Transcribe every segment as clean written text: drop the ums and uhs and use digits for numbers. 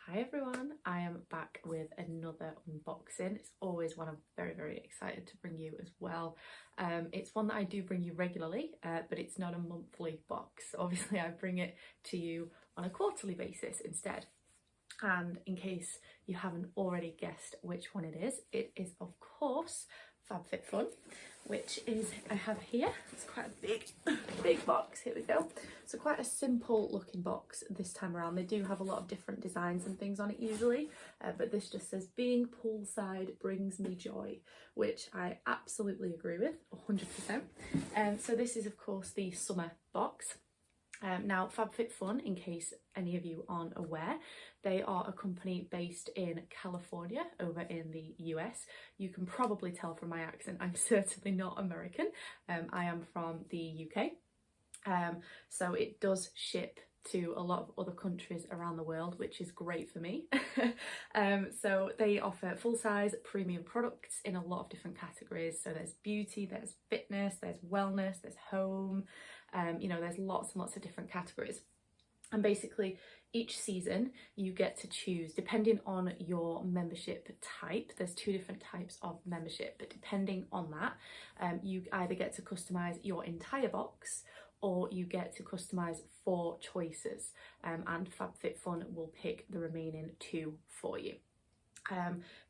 Hi everyone, I am back with another unboxing. It's always one I'm very excited to bring you as well. It's one that I do bring you regularly, but it's not a monthly box. Obviously I bring it to you on a quarterly basis instead. And in case you haven't already guessed which one it is of course FabFitFun, which is I have here. It's quite a big box. Here we go. So quite a simple looking box this time around. They do have a lot of different designs and things on it usually, but this just says being poolside brings me joy, which I absolutely agree with 100%. So this is of course the summer box. Now FabFitFun, in case any of you aren't aware, they are a company based in California over in the US. You can probably tell from my accent I'm certainly not American. I am from the UK. So it does ship to a lot of other countries around the world, which is great for me. So they offer full-size premium products in a lot of different categories. So there's beauty, there's fitness, there's wellness, there's home, you know, there's lots and lots of different categories. And basically each season you get to choose, depending on your membership type, there's two different types of membership, but depending on that, you either get to customize your entire box or you get to customize 4 choices, and FabFitFun will pick the remaining 2 for you.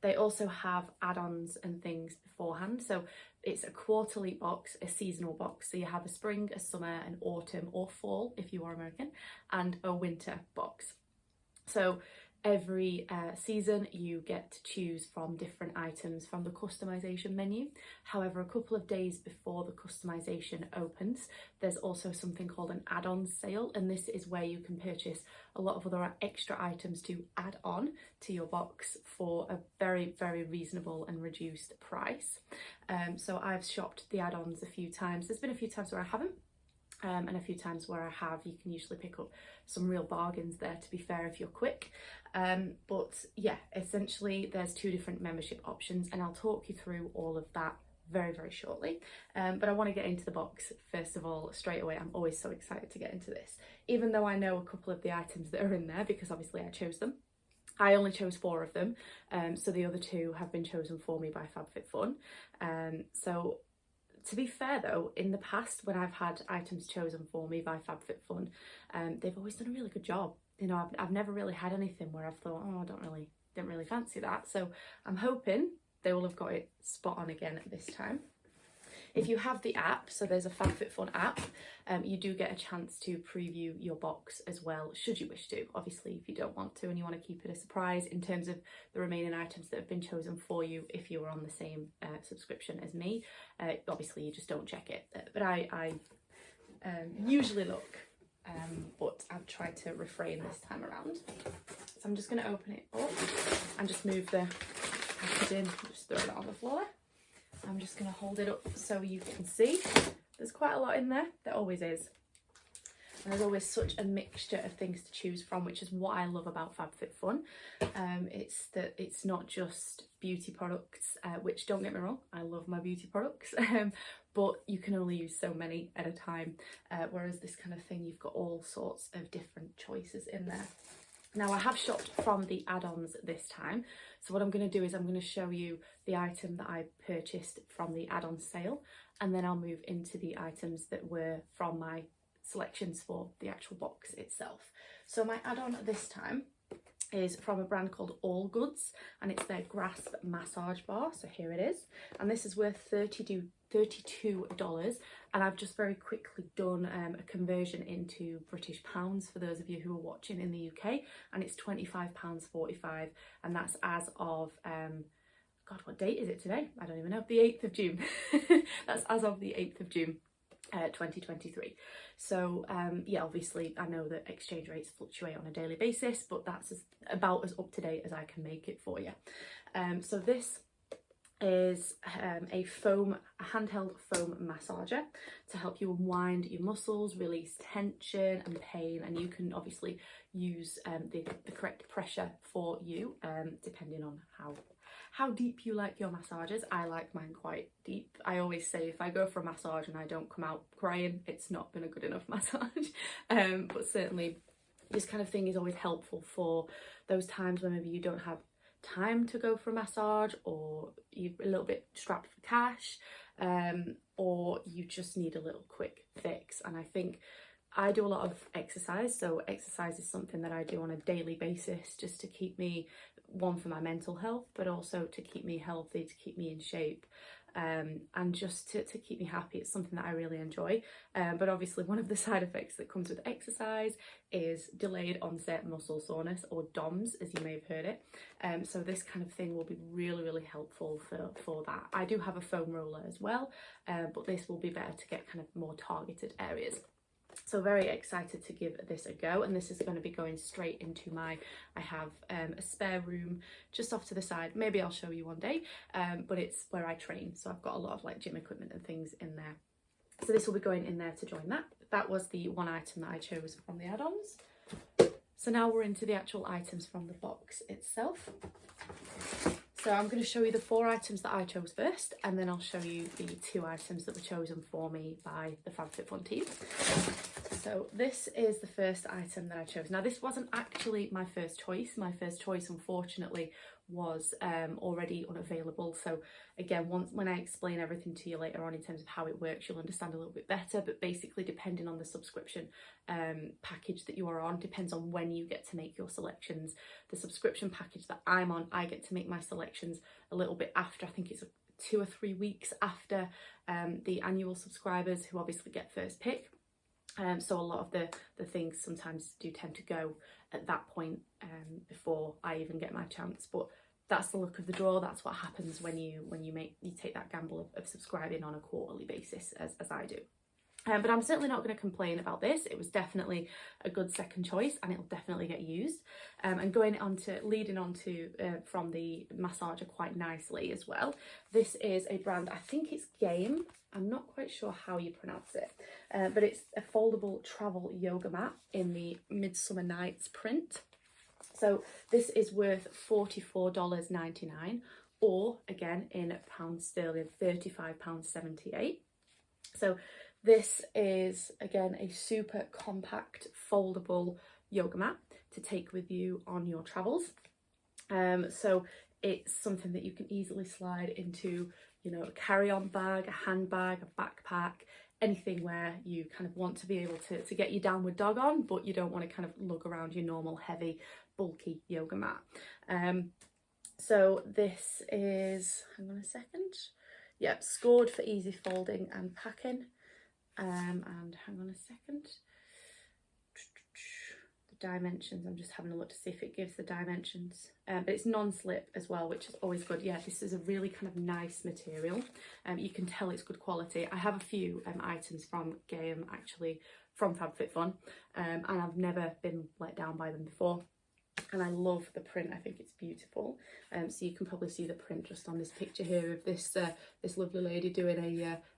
They also have add-ons and things beforehand, so it's a quarterly box, a seasonal box, so you have a spring, a summer, an autumn or fall if you are American, and a winter box. So every season you get to choose from different items from the customization menu. However, a couple of days before the customization opens, there's also something called an add-on sale, and this is where you can purchase a lot of other extra items to add on to your box for a very reasonable and reduced price. So I've shopped the add-ons a few times. There's been a few times where I haven't, and a few times where I have. You can usually pick up some real bargains there, to be fair, if you're quick. But yeah, essentially there's 2 different membership options, and I'll talk you through all of that very shortly. But I want to get into the box first of all straight away. I'm always so excited to get into this, even though I know a couple of the items that are in there because obviously I chose them. I only chose 4 of them, so the other 2 have been chosen for me by FabFitFun. So to be fair though, in the past when I've had items chosen for me by FabFitFun, they've always done a really good job. You know, I've never really had anything where I've thought, oh, I didn't really fancy that. So I'm hoping they will have got it spot on again this time. If you have the app, so there's a FabFitFun app, you do get a chance to preview your box as well, should you wish to. Obviously, if you don't want to and you want to keep it a surprise in terms of the remaining items that have been chosen for you, if you were on the same subscription as me, obviously you just don't check it. But I usually look, but I've tried to refrain this time around. So I'm just going to open it up and just move the packaging, just throw it on the floor. I'm just going to hold it up so you can see. There's quite a lot in there. There always is. And there's always such a mixture of things to choose from, which is what I love about FabFitFun. It's that it's not just beauty products, which, don't get me wrong, I love my beauty products, but you can only use so many at a time. Whereas this kind of thing, you've got all sorts of different choices in there. Now I have shopped from the add-ons this time, so what I'm going to do is I'm going to show you the item that I purchased from the add-on sale, and then I'll move into the items that were from my selections for the actual box itself. So my add-on this time is from a brand called All Goods, and it's their Grasp massage bar. So here it is, and this is worth $32, and I've just very quickly done a conversion into British pounds for those of you who are watching in the UK, and it's £25.45, and that's as of God, what date is it today? I don't even know. The 8th of June. That's as of the 8th of June 2023. So yeah, obviously I know that exchange rates fluctuate on a daily basis, but that's about as up to date as I can make it for you. So this is a handheld foam massager to help you unwind your muscles, release tension and pain, and you can obviously use the correct pressure for you, depending on how deep you like your massages. I like mine quite deep. I always say if I go for a massage and I don't come out crying, it's not been a good enough massage. But certainly This kind of thing is always helpful for those times when maybe you don't have time to go for a massage, or you're a little bit strapped for cash, or you just need a little quick fix. And I think I do a lot of exercise, so exercise is something that I do on a daily basis just to keep me, one, for my mental health, but also to keep me healthy, to keep me in shape, and just to keep me happy. It's something that I really enjoy, but obviously one of the side effects that comes with exercise is delayed onset muscle soreness, or DOMS, as you may have heard it. So this kind of thing will be really helpful for that. I do have a foam roller as well, but this will be better to get kind of more targeted areas. So very excited to give this a go, and this is going to be going straight into I have a spare room just off to the side. Maybe I'll show you one day, but it's where I train, so I've got a lot of like gym equipment and things in there. So this will be going in there to join that. That was the one item that I chose from the add-ons. So now we're into the actual items from the box itself. So I'm going to show you the 4 items that I chose first, and then I'll show you the 2 items that were chosen for me by the FabFitFun team. So this is the first item that I chose. Now this wasn't actually my first choice. My first choice, unfortunately, was already unavailable. So again, when I explain everything to you later on in terms of how it works, you'll understand a little bit better. But basically, depending on the subscription package that you are on, depends on when you get to make your selections. The subscription package that I'm on, I get to make my selections a little bit after. I think it's 2 or 3 weeks after the annual subscribers, who obviously get first pick. So a lot of the things sometimes do tend to go at that point before I even get my chance. But that's the luck of the draw. That's what happens when you take that gamble of subscribing on a quarterly basis, as I do. But I'm certainly not going to complain about this. It was definitely a good second choice, and it'll definitely get used. And leading on to from the massager quite nicely as well. This is a brand, I think it's Game. I'm not quite sure how you pronounce it, but it's a foldable travel yoga mat in the Midsummer Nights print. So this is worth $44.99, or again in pounds sterling, £35.78. So this is again a super compact foldable yoga mat to take with you on your travels. So it's something that you can easily slide into, you know, a carry-on bag, a handbag, a backpack, anything where you kind of want to be able to get your downward dog on, but you don't want to kind of lug around your normal heavy, bulky yoga mat. So this is, hang on a second, yep, scored for easy folding and packing. And hang on a second, the dimensions, I'm just having a look to see if it gives the dimensions, but it's non-slip as well, which is always good. Yeah, this is a really kind of nice material. You can tell it's good quality. I have a few items from Game, actually, from FabFitFun, and I've never been let down by them before. And I love the print. I think it's beautiful. So you can probably see the print just on this picture here of this lovely lady doing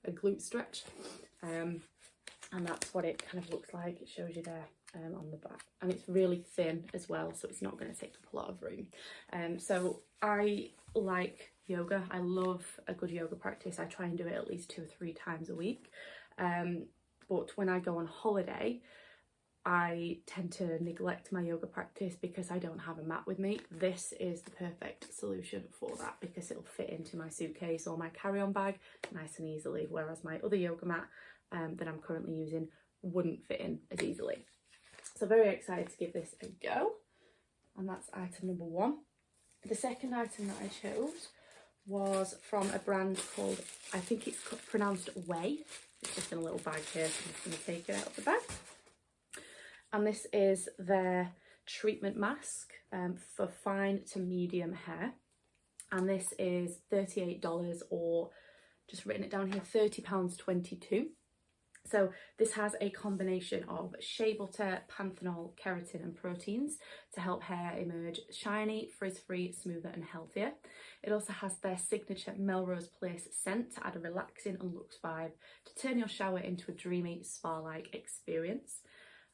a glute stretch. And that's what it kind of looks like. It shows you there on the back, and it's really thin as well, so it's not going to take up a lot of room. So I like yoga. I love a good yoga practice. I try and do it at least 2 or 3 times a week. But when I go on holiday, I tend to neglect my yoga practice because I don't have a mat with me. This is the perfect solution for that, because it'll fit into my suitcase or my carry-on bag nice and easily, whereas my other yoga mat that I'm currently using wouldn't fit in as easily. So very excited to give this a go, and that's item number 1. The second item that I chose was from a brand called, I think it's pronounced Way. It's just in a little bag here, so I'm just going to take it out of the bag. And this is their treatment mask for fine to medium hair. And this is $38, or just written it down here, £30.22. So this has a combination of shea butter, panthenol, keratin and proteins to help hair emerge shiny, frizz-free, smoother and healthier. It also has their signature Melrose Place scent to add a relaxing and luxe vibe to turn your shower into a dreamy spa-like experience.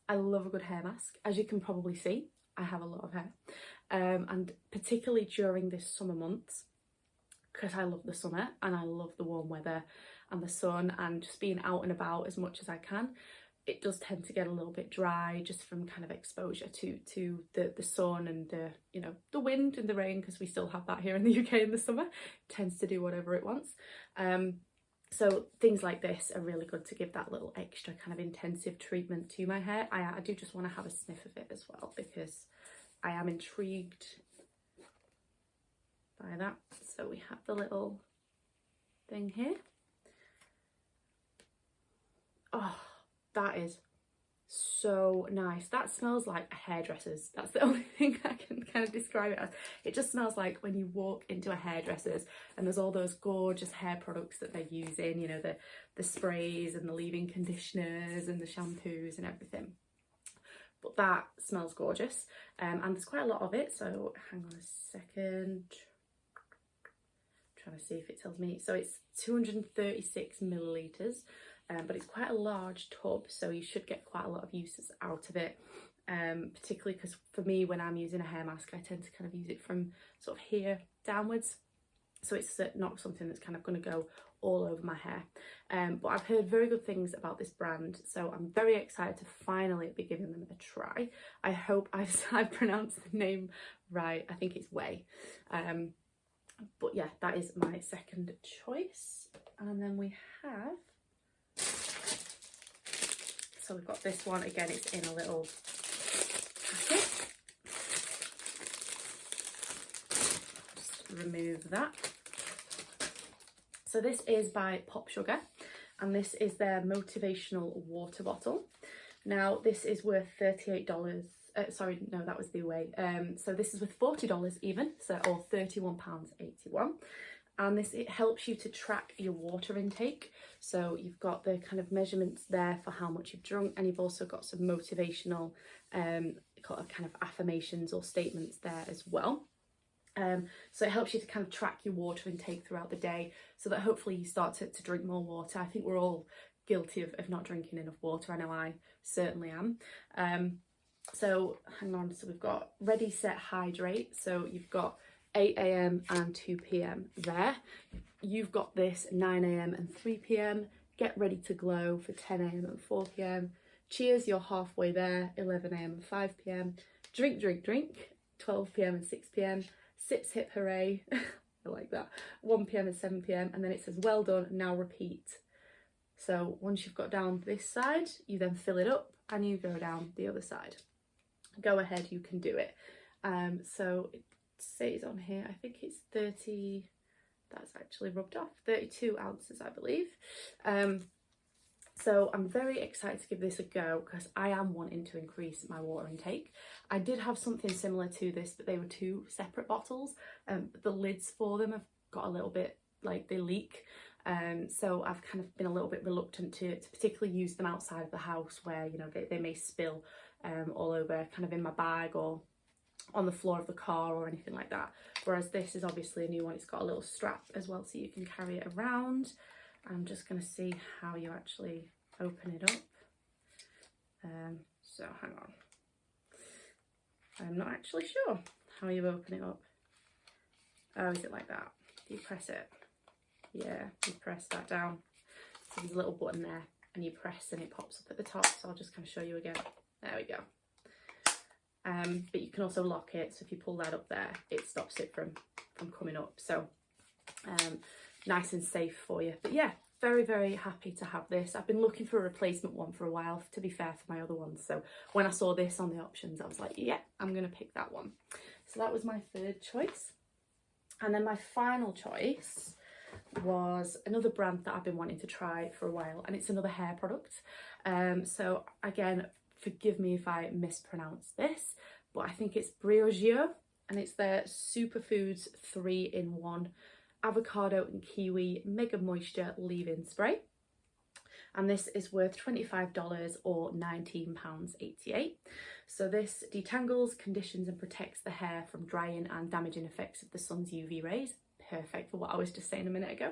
I love a good hair mask. As you can probably see, I have a lot of hair. And particularly during this summer months, because I love the summer and I love the warm weather and the sun and just being out and about as much as I can, it does tend to get a little bit dry just from kind of exposure to the sun and the, you know, the wind and the rain, because we still have that here in the UK in the summer. It tends to do whatever it wants. So things like this are really good to give that little extra kind of intensive treatment to my hair. I do just want to have a sniff of it as well, because I am intrigued by that. So we have the little thing here. Oh, that is so nice. That smells like hairdressers. That's the only thing I can kind of describe it as. It just smells like when you walk into a hairdresser's and there's all those gorgeous hair products that they're using, you know, the sprays and the leave-in conditioners and the shampoos and everything. But that smells gorgeous, and there's quite a lot of it. So hang on a second, I'm trying to see if it tells me. So it's 236 millilitres. But it's quite a large tub, so you should get quite a lot of uses out of it, particularly because for me, when I'm using a hair mask, I tend to kind of use it from sort of here downwards, so it's not something that's kind of going to go all over my hair. But I've heard very good things about this brand, so I'm very excited to finally be giving them a try. I hope I've pronounced the name right. I think it's Way. But yeah, that is my second choice. And then we have, so we've got this one again, it's in a little packet. Just remove that. So this is by Pop Sugar, and this is their motivational water bottle. Now this is worth $38. Sorry, no, that was the Way. So this is worth $40 even, so, or £31.81. And this, it helps you to track your water intake. So you've got the kind of measurements there for how much you've drunk, and you've also got some motivational kind of affirmations or statements there as well. So it helps you to kind of track your water intake throughout the day, so that hopefully you start to drink more water. I think we're all guilty of not drinking enough water. I know I certainly am. So hang on, so we've got Ready, Set, Hydrate. So you've got 8 AM and 2 PM there. You've got this 9 AM and 3 PM. Get Ready to Glow for 10 AM and 4 PM. Cheers, you're halfway there, 11 AM and 5 PM. Drink, Drink, Drink, 12 PM and 6 PM. Sips, Hip, Hooray, I like that, 1 PM and 7 PM. And then it says, well done, now repeat. So once you've got down this side, you then fill it up and you go down the other side. Go ahead, you can do it. So it says on here, I think it's 30, that's actually rubbed off, 32 ounces, I believe. So I'm very excited to give this a go, because I am wanting to increase my water intake. I did have something similar to this, but they were 2 separate bottles. The lids for them have got a little bit, like, they leak. So I've kind of been a little bit reluctant to particularly use them outside of the house, where, you know, they may spill all over kind of in my bag or on the floor of the car or anything like that. Whereas this is obviously a new one. It's got a little strap as well, so you can carry it around. I'm just going to see how you actually open it up. So hang on. I'm not actually sure how you open it up. Oh, is it like that? Do you press it? Yeah, you press that down. So there's a little button there, and you press and it pops up at the top. So I'll just kind of show you again. There we go. But you can also lock it, so if you pull that up there, it stops it from coming up. So nice and safe for you. But yeah, very, very happy to have this. I've been looking for a replacement one for a while, to be fair, for my other ones. So when I saw this on the options, I was like, yeah, I'm going to pick that one. So that was my third choice. And then my final choice was another brand that I've been wanting to try for a while, and it's another hair product. So again, forgive me if I mispronounce this, but I think it's Briogeo, and it's their Superfoods 3-in-1 avocado and kiwi mega moisture leave-in spray. And this is worth $25 or £19.88. So this detangles, conditions and protects the hair from drying and damaging effects of the sun's UV rays. Perfect for what I was just saying a minute ago.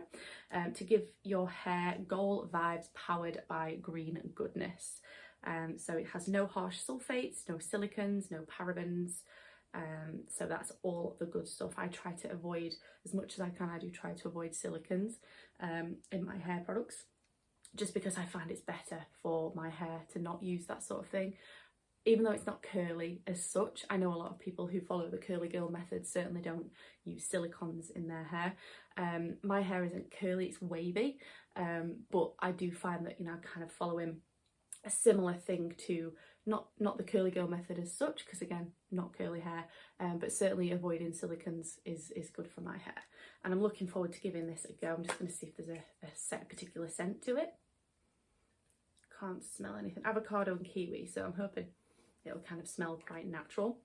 To give your hair goal vibes powered by green goodness. So it has no harsh sulfates, no silicons, no parabens. So that's all the good stuff. I try to avoid, as much as I can, I do try to avoid silicons in my hair products. just because I find it's better for my hair to not use that sort of thing. Even though it's not curly as such, I know a lot of people who follow the curly girl method certainly don't use silicons in their hair. My hair isn't curly, it's wavy, but I do find that, you know, kind of following a similar thing to not the curly girl method as such, because again, not curly hair, but certainly avoiding silicons is good for my hair. And I'm looking forward to giving this a go. I'm just going to see if there's a particular scent to it. Can't smell anything. Avocado and kiwi, so I'm hoping it'll kind of smell quite natural.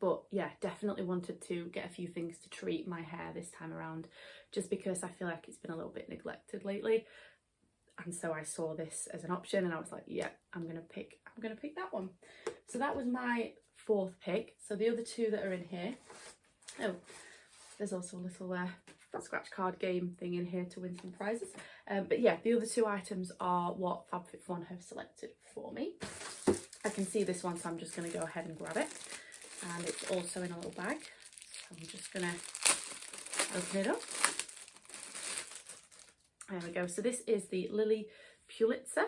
But yeah, definitely wanted to get a few things to treat my hair this time around, just because I feel like it's been a little bit neglected lately. And so I saw this as an option and I was like, yeah, I'm gonna pick that one. So that was my fourth pick. So the other two that are in here, oh, there's also a little scratch card game thing in here to win some prizes. But yeah, the other two items are what FabFitFun have selected for me. I can see this one, so I'm just going to go ahead and grab it. And it's also in a little bag. So I'm just going to open it up. There we go. So this is the Lily Pulitzer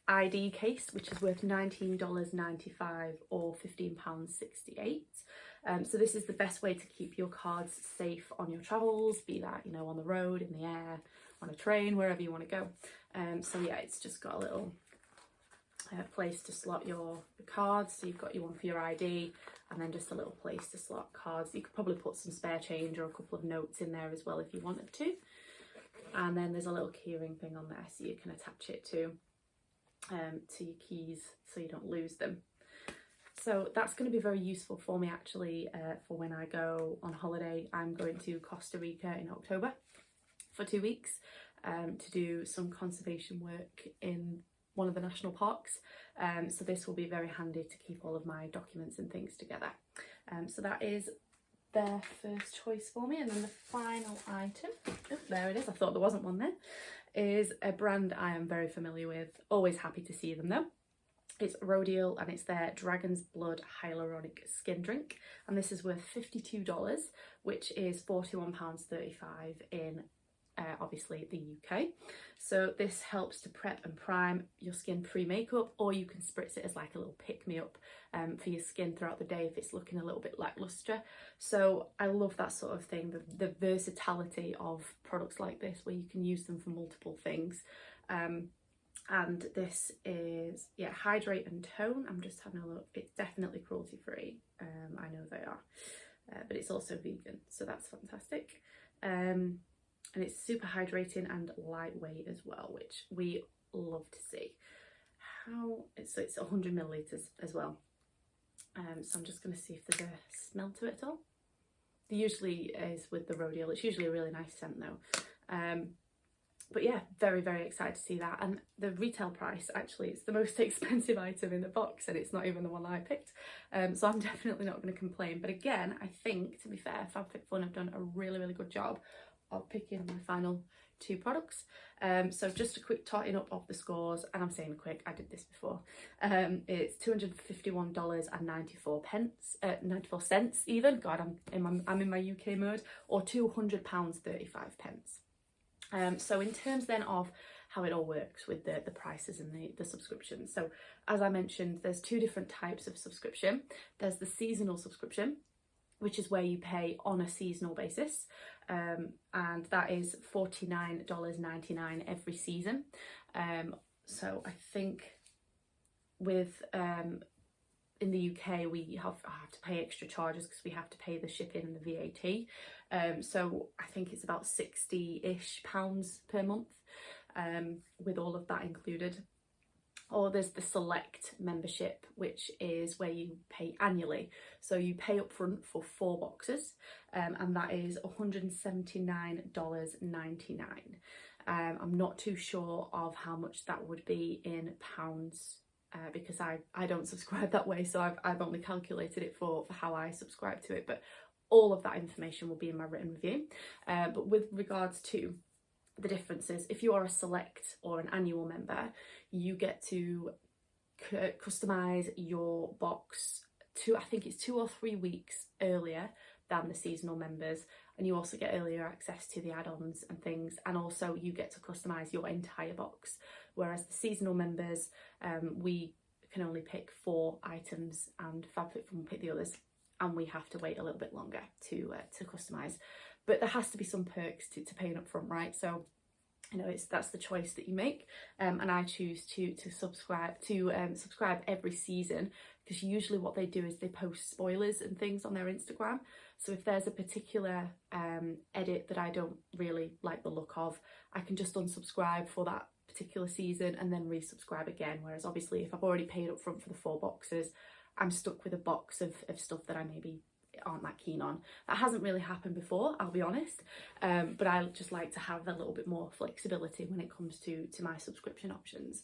ID case, which is worth $19.95 or £15.68. So this is the best way to keep your cards safe on your travels, be that, you know, on the road, in the air, on a train, wherever you want to go. So yeah, it's just got a little place to slot your cards. So you've got your one for your ID and then just a little place to slot cards. You could probably put some spare change or a couple of notes in there as well if you wanted to. And then there's a little keyring thing on there so you can attach it to your keys so you don't lose them. So that's going to be very useful for me actually for when I go on holiday. I'm going to Costa Rica in October for 2 weeks to do some conservation work in one of the national parks. So this will be very handy to keep all of my documents and things together. So that is their first choice for me. And then the final item, oh, there it is, I thought there wasn't one there, is a brand I am very familiar with. Always happy to see them though. It's Rodial and it's their Dragon's Blood Hyaluronic Skin Drink. And this is worth $52, which is £41.35 in obviously the UK. So this helps to prep and prime your skin pre-makeup, or you can spritz it as like a little pick-me-up for your skin throughout the day if it's looking a little bit lackluster. So I love that sort of thing, the versatility of products like this where you can use them for multiple things. And this is, yeah, hydrate and tone. I'm just having a look. It's definitely cruelty free. I know they are, but it's also vegan, so that's fantastic. And it's super hydrating and lightweight as well, which we love to see. So it's 100 millilitres as well. So I'm just going to see if there's a smell to it at all. There usually is with the Rodial. It's usually a really nice scent though. But yeah, very, very excited to see that. And the retail price, actually, it's the most expensive item in the box and it's not even the one I picked. So I'm definitely not going to complain. But again, I think, to be fair, FabFitFun have done a really, really good job of picking my final two products. So just a quick totting up of the scores, and I'm saying quick, I did this before. It's $251.94, 94 cents even. God, I'm in my UK mode, or £200.35. So in terms then of how it all works with the prices and the subscriptions. So as I mentioned, there's two different types of subscription. There's the seasonal subscription, which is where you pay on a seasonal basis. And that is $49.99 every season. So I think with in the UK we have to pay extra charges because we have to pay the shipping and the VAT. So I think it's about £60-ish per month with all of that included. Or there's the select membership, which is where you pay annually. So you pay up front for 4 boxes, and that is $179.99. I'm not too sure of how much that would be in pounds because I don't subscribe that way. So I've only calculated it for how I subscribe to it. But all of that information will be in my written review. But with regards to the differences, if you are a select or an annual member, you get to customize your box to, I think it's 2 or 3 weeks earlier than the seasonal members, and you also get earlier access to the add-ons and things, and also you get to customize your entire box, whereas the seasonal members, we can only pick 4 items and FabFitFun will pick the others, and we have to wait a little bit longer to customize. But there has to be some perks to paying up front, right? So you know, that's the choice that you make, and I choose to subscribe every season, because usually what they do is they post spoilers and things on their Instagram. So if there's a particular edit that I don't really like the look of, I can just unsubscribe for that particular season and then resubscribe again. Whereas obviously if I've already paid up front for the 4 boxes, I'm stuck with a box of stuff that I maybe aren't that keen on. That hasn't really happened before, I'll be honest, but I just like to have a little bit more flexibility when it comes to my subscription options.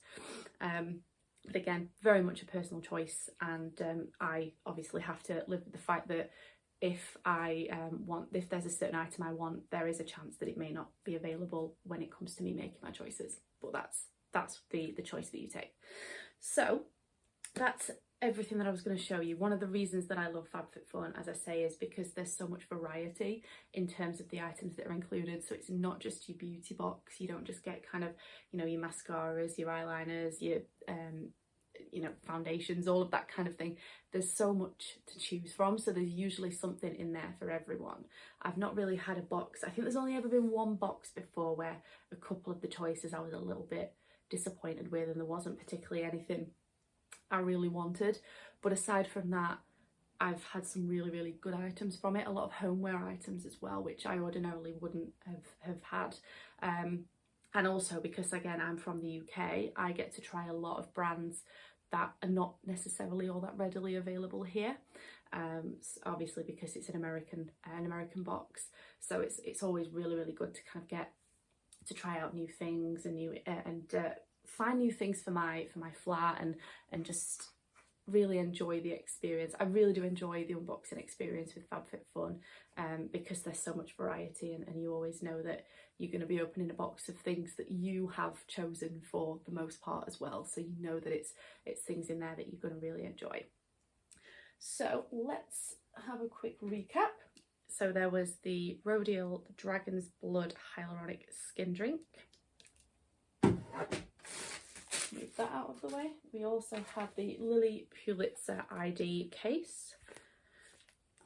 But again, very much a personal choice, and I obviously have to live with the fact that if if there's a certain item I want, there is a chance that it may not be available when it comes to me making my choices, but that's the choice that you take. So that's everything that I was going to show you. One of the reasons that I love FabFitFun, as I say, is because there's so much variety in terms of the items that are included. So it's not just your beauty box. You don't just get kind of, you know, your mascaras, your eyeliners, your you know, foundations, all of that kind of thing. There's so much to choose from, so there's usually something in there for everyone. I've not really had a box, I think there's only ever been one box before where a couple of the choices I was a little bit disappointed with, and there wasn't particularly anything I really wanted. But aside from that, I've had some really good items from it, a lot of homeware items as well, which I ordinarily wouldn't have had. And also because, again, I'm from the UK, I get to try a lot of brands that are not necessarily all that readily available here. Obviously because it's an American box, so it's always really good to kind of get to try out new things and find new things for my flat and just really enjoy the experience. I really do enjoy the unboxing experience with FabFitFun, because there's so much variety, and you always know that you're going to be opening a box of things that you have chosen for the most part as well, so you know that it's things in there that you're going to really enjoy. So let's have a quick recap. So there was the Rodial Dragon's Blood Hyaluronic Skin Drink. Move that out of the way. We also have the Lily Pulitzer ID case.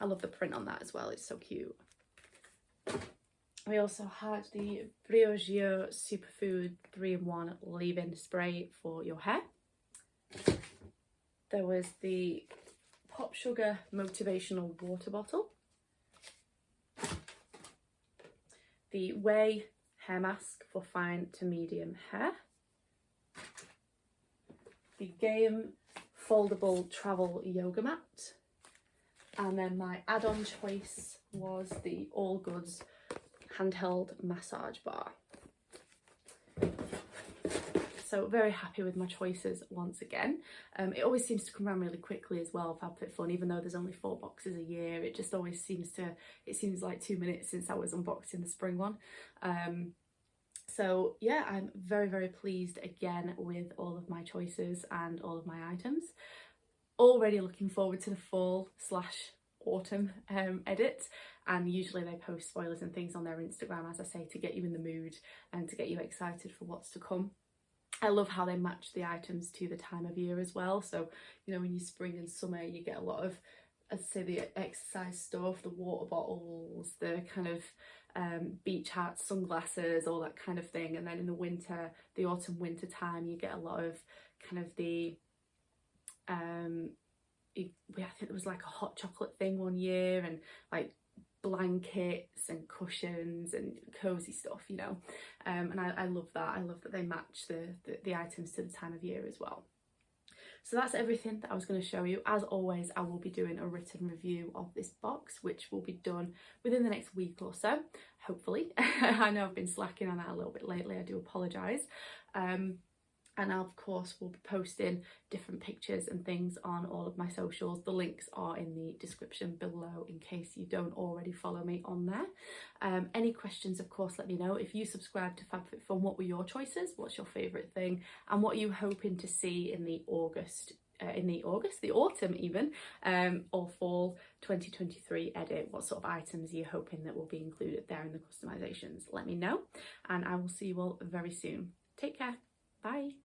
I love the print on that as well, it's so cute. We also had the Briogeo Superfood 3-in-1 leave-in spray for your hair. There was the Pop Sugar Motivational Water Bottle. The Way Hair Mask for fine to medium hair. The Game Foldable Travel Yoga Mat. And then my add-on choice was the All Goods Handheld Massage Bar. So very happy with my choices once again. It always seems to come around really quickly as well, FabFitFun, even though there's only 4 boxes a year. It just always seems like 2 minutes since I was unboxing the spring one. So yeah, I'm very pleased again with all of my choices and all of my items. Already looking forward to the fall/autumn edit, and usually they post spoilers and things on their Instagram, as I say, to get you in the mood and to get you excited for what's to come. I love how they match the items to the time of year as well. So, you know, in your spring and summer, you get a lot of, I'd say, the exercise stuff, the water bottles, the kind of beach hats, sunglasses, all that kind of thing. And then in the winter, the autumn winter time, you get a lot of kind of the I think there was like a hot chocolate thing one year, and like blankets and cushions and cozy stuff, you know, and I love that. I love that they match the items to the time of year as well. So that's everything that I was going to show you. As always, I will be doing a written review of this box, which will be done within the next week or so, hopefully. I know I've been slacking on that a little bit lately, I do apologise. And I, of course, will be posting different pictures and things on all of my socials. The links are in the description below in case you don't already follow me on there. Any questions, of course, let me know. If you subscribe to FabFitFun, what were your choices? What's your favourite thing? And what are you hoping to see in the August in the autumn even, or fall 2023 edit, what sort of items you're hoping that will be included there in the customizations. Let me know, and I will see you all very soon. Take care. Bye.